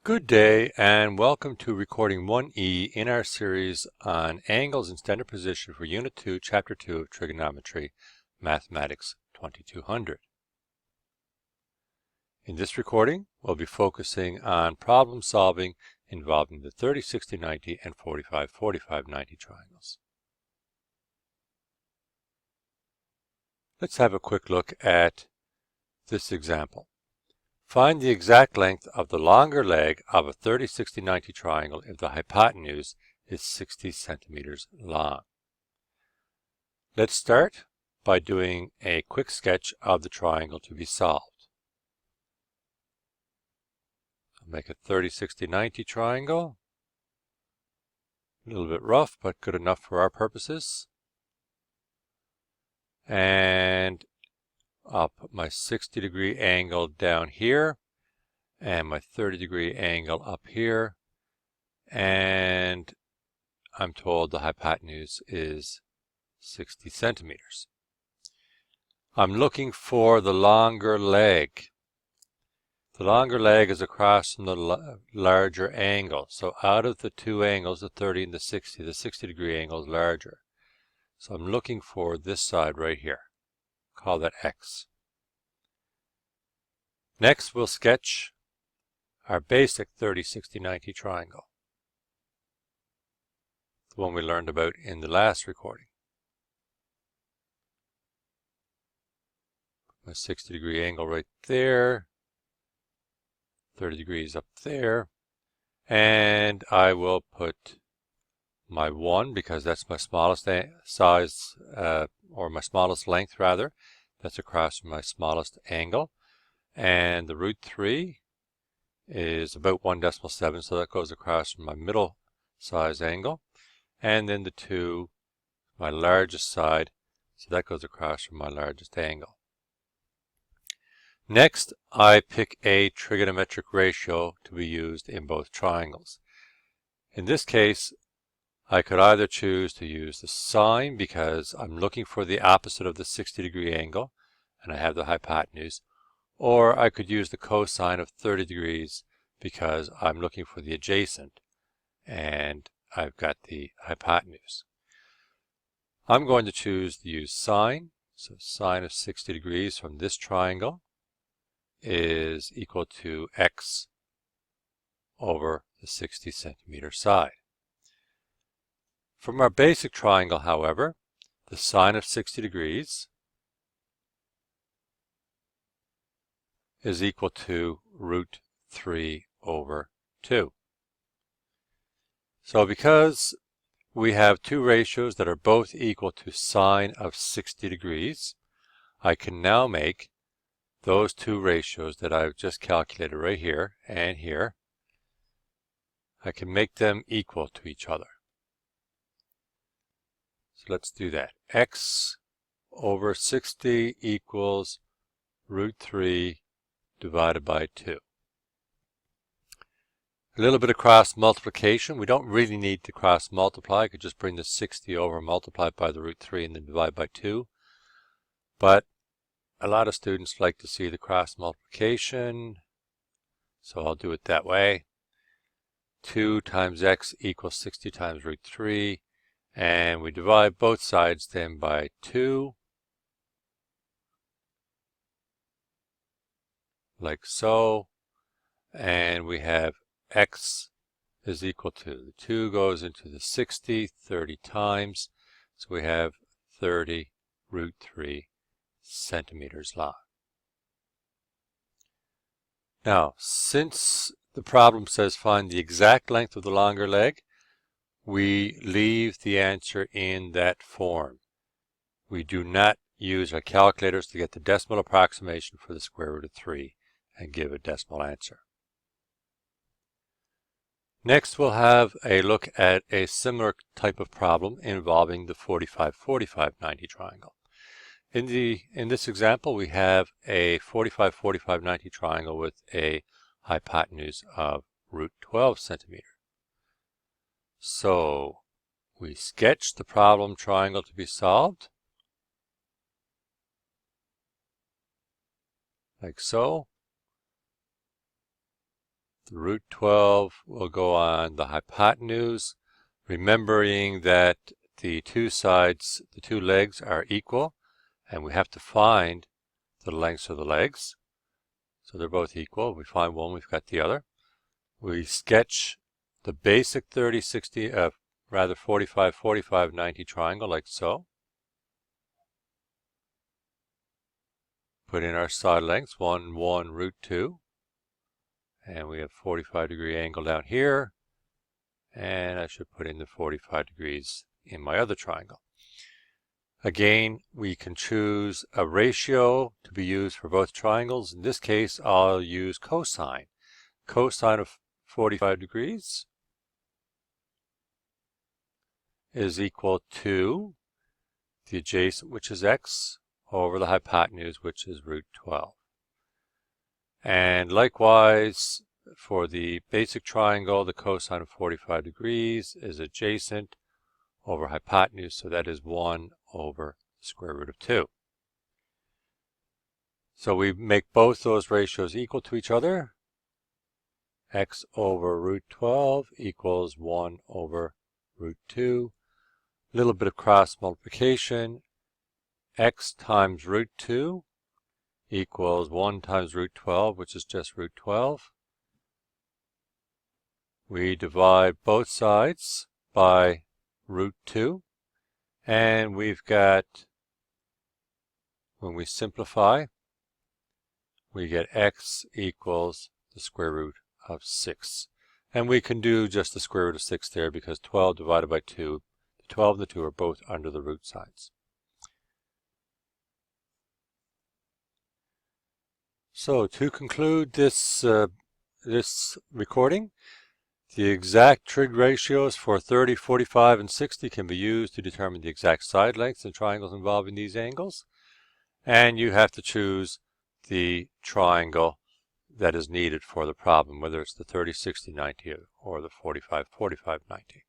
Good day and welcome to recording 1E in our series on angles and standard position for Unit 2, Chapter 2 of Trigonometry, Mathematics 2200. In this recording, we'll be focusing on problem solving involving the 30, 60, 90 and 45, 45, 90 triangles. Let's have a quick look at this example. Find the exact length of the longer leg of a 30, 60, 90 triangle if the hypotenuse is 60 centimeters long. Let's start by doing a quick sketch of the triangle to be solved. I'll make a 30, 60, 90 triangle. A little bit rough, but good enough for our purposes. And I'll put my 60-degree angle down here and my 30-degree angle up here, and I'm told the hypotenuse is 60 centimeters. I'm looking for the longer leg. The longer leg is across from the larger angle. So out of the two angles, the 30 and the 60-degree angle is larger. So I'm looking for this side right here. Call that X. Next, we'll sketch our basic 30, 60, 90 triangle, the one we learned about in the last recording. My 60-degree angle right there, 30 degrees up there, and I will put my 1, because that's my smallest size, or my smallest length rather, that's across from my smallest angle. And the root 3 is about 1.7, so that goes across from my middle size angle. And then the 2, my largest side, so that goes across from my largest angle. Next, I pick a trigonometric ratio to be used in both triangles. In this case, I could either choose to use the sine because I'm looking for the opposite of the 60-degree angle and I have the hypotenuse, or I could use the cosine of 30 degrees because I'm looking for the adjacent and I've got the hypotenuse. I'm going to choose to use sine. So sine of 60 degrees from this triangle is equal to X over the 60 centimeter side. From our basic triangle, however, the sine of 60 degrees is equal to root 3 over 2. So because we have two ratios that are both equal to sine of 60 degrees, I can now make those two ratios that I've just calculated right here and here, I can make them equal to each other. So let's do that. X over 60 equals root 3 divided by 2. A little bit of cross multiplication. We don't really need to cross multiply. I could just bring the 60 over, multiply by the root 3 and then divide by 2. But a lot of students like to see the cross multiplication, so I'll do it that way. 2 times x equals 60 times root 3, and we divide both sides then by 2, like so, and we have x is equal to, the 2 goes into the 60 30 times, so we have 30 root 3 centimeters long. Now, since the problem says find the exact length of the longer leg, we leave the answer in that form. We do not use our calculators to get the decimal approximation for the square root of 3 and give a decimal answer. Next, we'll have a look at a similar type of problem involving the 45, 45, 90 triangle. In this example, we have a 45, 45, 90 triangle with a hypotenuse of root 12 centimeter. So we sketch the problem triangle to be solved, like so. The root 12 will go on the hypotenuse, remembering that the two sides, the two legs are equal, and we have to find the lengths of the legs. So they're both equal. We find one, we've got the other. We sketch the basic 45-45-90 triangle like so. Put in our side lengths, 1, 1, root 2. And we have 45-degree angle down here. And I should put in the 45 degrees in my other triangle. Again, we can choose a ratio to be used for both triangles. In this case, I'll use cosine. Cosine of 45 degrees is equal to the adjacent, which is x, over the hypotenuse, which is root 12. And likewise, for the basic triangle, the cosine of 45 degrees is adjacent over hypotenuse, so that is 1 over the square root of 2. So we make both those ratios equal to each other. X over root 12 equals 1 over root 2. A little bit of cross multiplication. X times root 2 equals 1 times root 12, which is just root 12. We divide both sides by root 2. And we've got, when we simplify, we get x equals the square root of 6. And we can do just the square root of 6 there because 12 divided by 2, the 12 and the 2 are both under the root signs. So to conclude this recording, the exact trig ratios for 30, 45, and 60 can be used to determine the exact side lengths in triangles involving these angles. And you have to choose the triangle that is needed for the problem, whether it's the 30, 60, 90 or the 45, 45, 90.